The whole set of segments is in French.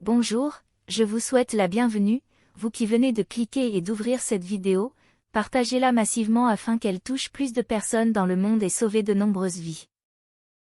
Bonjour, je vous souhaite la bienvenue, vous qui venez de cliquer et d'ouvrir cette vidéo, partagez-la massivement afin qu'elle touche plus de personnes dans le monde et sauve de nombreuses vies.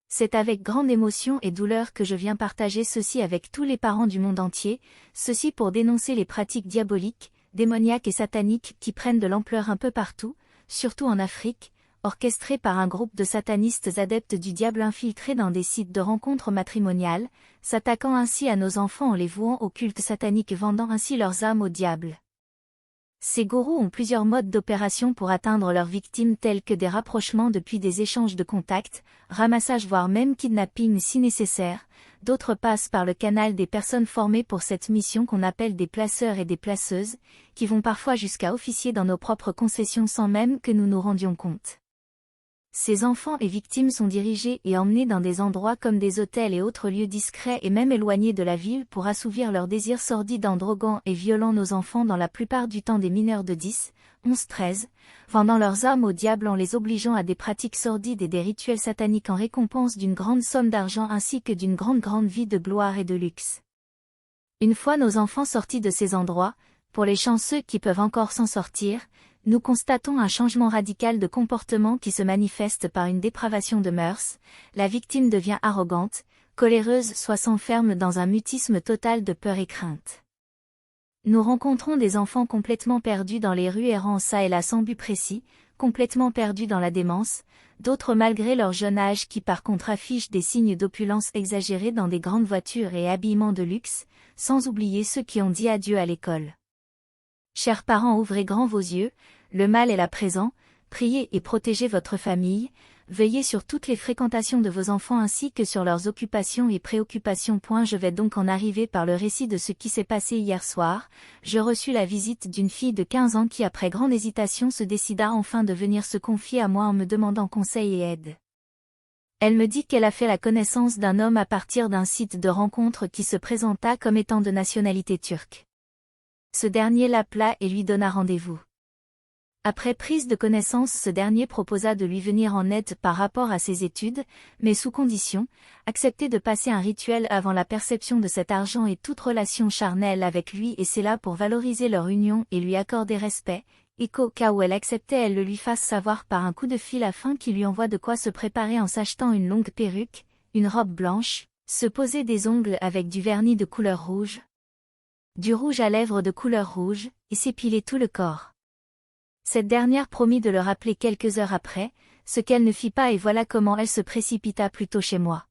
C'est avec grande émotion et douleur que je viens partager ceci avec tous les parents du monde entier, ceci pour dénoncer les pratiques diaboliques, démoniaques et sataniques qui prennent de l'ampleur un peu partout, surtout en Afrique, orchestrées par un groupe de satanistes adeptes du diable infiltrés dans des sites de rencontres matrimoniales, s'attaquant ainsi à nos enfants en les vouant au culte satanique et vendant ainsi leurs âmes au diable. Ces gourous ont plusieurs modes d'opération pour atteindre leurs victimes tels que des rapprochements depuis des échanges de contacts, ramassage voire même kidnapping si nécessaire. D'autres passent par le canal des personnes formées pour cette mission qu'on appelle des placeurs et des placeuses, qui vont parfois jusqu'à officier dans nos propres concessions sans même que nous nous rendions compte. Ces enfants et victimes sont dirigés et emmenés dans des endroits comme des hôtels et autres lieux discrets et même éloignés de la ville pour assouvir leurs désirs sordides en droguant et violant nos enfants dans la plupart du temps des mineurs de 10, 11, 13, vendant leurs âmes au diable en les obligeant à des pratiques sordides et des rituels sataniques en récompense d'une grande somme d'argent ainsi que d'une grande vie de gloire et de luxe. Une fois nos enfants sortis de ces endroits, pour les chanceux qui peuvent encore s'en sortir, nous constatons un changement radical de comportement qui se manifeste par une dépravation de mœurs, la victime devient arrogante, coléreuse soit s'enferme dans un mutisme total de peur et crainte. Nous rencontrons des enfants complètement perdus dans les rues errant çà et là sans but précis, complètement perdus dans la démence, d'autres malgré leur jeune âge qui par contre affichent des signes d'opulence exagérés dans des grandes voitures et habillements de luxe, sans oublier ceux qui ont dit adieu à l'école. Chers parents, ouvrez grand vos yeux, le mal est là présent, priez et protégez votre famille, veillez sur toutes les fréquentations de vos enfants ainsi que sur leurs occupations et préoccupations. Je vais donc en arriver par le récit de ce qui s'est passé hier soir. Je reçus la visite d'une fille de 15 ans qui après grande hésitation se décida enfin de venir se confier à moi en me demandant conseil et aide. Elle me dit qu'elle a fait la connaissance d'un homme à partir d'un site de rencontre qui se présenta comme étant de nationalité turque. Ce dernier l'appela et lui donna rendez-vous. Après prise de connaissance, ce dernier proposa de lui venir en aide par rapport à ses études, mais sous condition, accepter de passer un rituel avant la perception de cet argent et toute relation charnelle avec lui et c'est là pour valoriser leur union et lui accorder respect, et qu'au cas où elle acceptait elle le lui fasse savoir par un coup de fil afin qu'il lui envoie de quoi se préparer en s'achetant une longue perruque, une robe blanche, se poser des ongles avec du vernis de couleur rouge, du rouge à lèvres de couleur rouge, et s'épiler tout le corps. Cette dernière promit de le rappeler quelques heures après, ce qu'elle ne fit pas et voilà comment elle se précipita plutôt chez moi.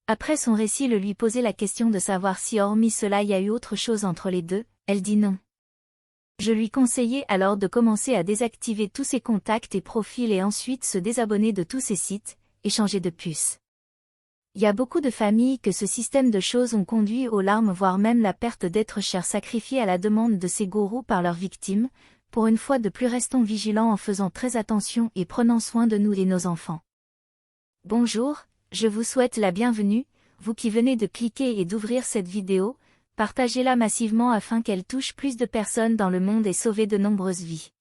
Après son récit le lui posait la question de savoir si hormis cela il y a eu autre chose entre les deux, elle dit non. Je lui conseillai alors de commencer à désactiver tous ses contacts et profils et ensuite se désabonner de tous ses sites, et changer de puce. Il y a beaucoup de familles que ce système de choses ont conduit aux larmes voire même la perte d'êtres chers sacrifiés à la demande de ces gourous par leurs victimes. Pour une fois de plus restons vigilants en faisant très attention et prenant soin de nous et nos enfants. Bonjour, je vous souhaite la bienvenue, vous qui venez de cliquer et d'ouvrir cette vidéo, partagez-la massivement afin qu'elle touche plus de personnes dans le monde et sauve de nombreuses vies.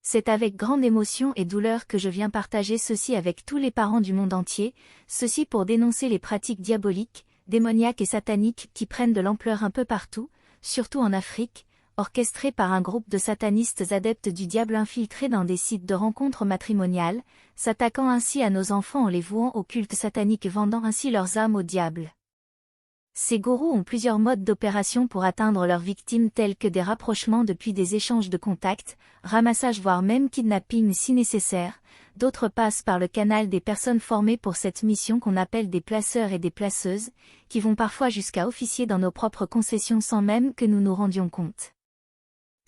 C'est avec grande émotion et douleur que je viens partager ceci avec tous les parents du monde entier, ceci pour dénoncer les pratiques diaboliques, démoniaques et sataniques qui prennent de l'ampleur un peu partout, surtout en Afrique, orchestrées par un groupe de satanistes adeptes du diable infiltrés dans des sites de rencontres matrimoniales, s'attaquant ainsi à nos enfants en les vouant au culte satanique et vendant ainsi leurs âmes au diable. Ces gourous ont plusieurs modes d'opération pour atteindre leurs victimes tels que des rapprochements depuis des échanges de contacts, ramassage voire même kidnapping si nécessaire. D'autres passent par le canal des personnes formées pour cette mission qu'on appelle des placeurs et des placeuses, qui vont parfois jusqu'à officier dans nos propres concessions sans même que nous nous rendions compte.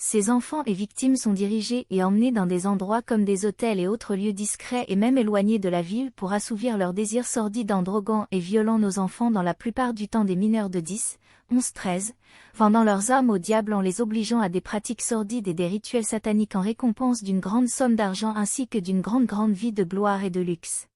Ces enfants et victimes sont dirigés et emmenés dans des endroits comme des hôtels et autres lieux discrets et même éloignés de la ville pour assouvir leurs désirs sordides en droguant et violant nos enfants dans la plupart du temps des mineurs de 10, 11, 13, vendant leurs âmes au diable en les obligeant à des pratiques sordides et des rituels sataniques en récompense d'une grande somme d'argent ainsi que d'une grande vie de gloire et de luxe.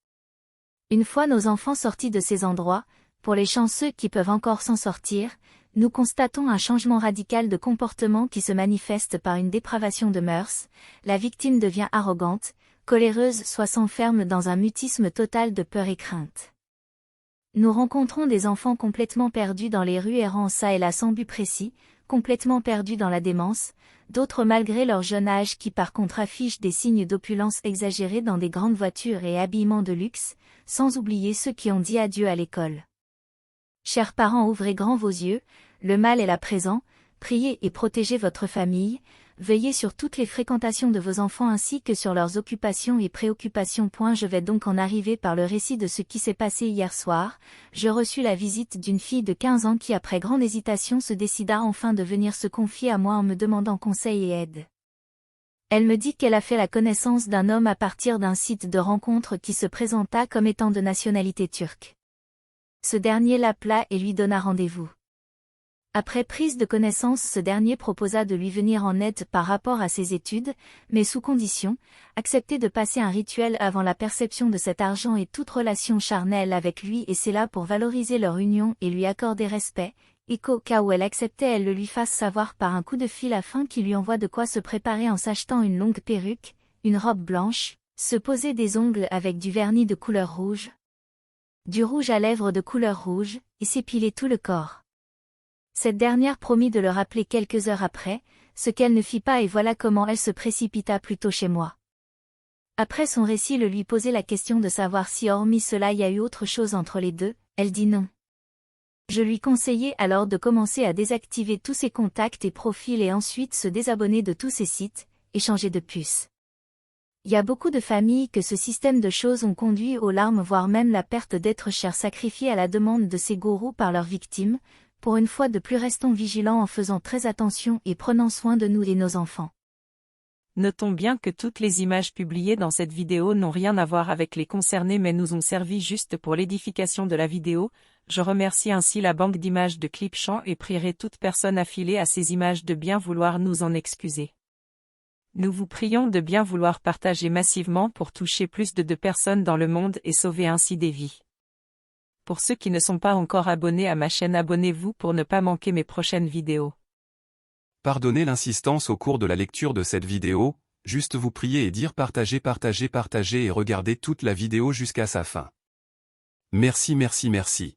Une fois nos enfants sortis de ces endroits, pour les chanceux qui peuvent encore s'en sortir, nous constatons un changement radical de comportement qui se manifeste par une dépravation de mœurs, la victime devient arrogante, coléreuse soit s'enferme dans un mutisme total de peur et crainte. Nous rencontrons des enfants complètement perdus dans les rues errant çà et là sans but précis, complètement perdus dans la démence, d'autres malgré leur jeune âge qui par contre affichent des signes d'opulence exagérés dans des grandes voitures et habillements de luxe, sans oublier ceux qui ont dit adieu à l'école. Chers parents, ouvrez grand vos yeux, le mal est là présent, priez et protégez votre famille, veillez sur toutes les fréquentations de vos enfants ainsi que sur leurs occupations et préoccupations. Je vais donc en arriver par le récit de ce qui s'est passé hier soir. Je reçus la visite d'une fille de 15 ans qui après grande hésitation se décida enfin de venir se confier à moi en me demandant conseil et aide. Elle me dit qu'elle a fait la connaissance d'un homme à partir d'un site de rencontre qui se présenta comme étant de nationalité turque. Ce dernier l'appela et lui donna rendez-vous. Après prise de connaissance, ce dernier proposa de lui venir en aide par rapport à ses études, mais sous condition, accepter de passer un rituel avant la perception de cet argent et toute relation charnelle avec lui, et c'est là pour valoriser leur union et lui accorder respect, et qu'au cas où elle acceptait, elle le lui fasse savoir par un coup de fil afin qu'il lui envoie de quoi se préparer en s'achetant une longue perruque, une robe blanche, se poser des ongles avec du vernis de couleur rouge, du rouge à lèvres de couleur rouge, et s'épiler tout le corps. Cette dernière promit de le rappeler quelques heures après, ce qu'elle ne fit pas et voilà comment elle se précipita plutôt chez moi. Après son récit, le lui posait la question de savoir si hormis cela il y a eu autre chose entre les deux, elle dit non. Je lui conseillai alors de commencer à désactiver tous ses contacts et profils et ensuite se désabonner de tous ses sites, et changer de puce. Il y a beaucoup de familles que ce système de choses ont conduit aux larmes voire même la perte d'êtres chers sacrifiés à la demande de ces gourous par leurs victimes. Pour une fois de plus, restons vigilants en faisant très attention et prenant soin de nous et nos enfants. Notons bien que toutes les images publiées dans cette vidéo n'ont rien à voir avec les concernés mais nous ont servi juste pour l'édification de la vidéo. Je remercie ainsi la banque d'images de Clipchamp et prierai toute personne affilée à ces images de bien vouloir nous en excuser. Nous vous prions de bien vouloir partager massivement pour toucher plus de personnes dans le monde et sauver ainsi des vies. Pour ceux qui ne sont pas encore abonnés à ma chaîne, abonnez-vous pour ne pas manquer mes prochaines vidéos. Pardonnez l'insistance au cours de la lecture de cette vidéo, juste vous prier et dire partagez, partagez, partagez et regardez toute la vidéo jusqu'à sa fin. Merci, merci, merci.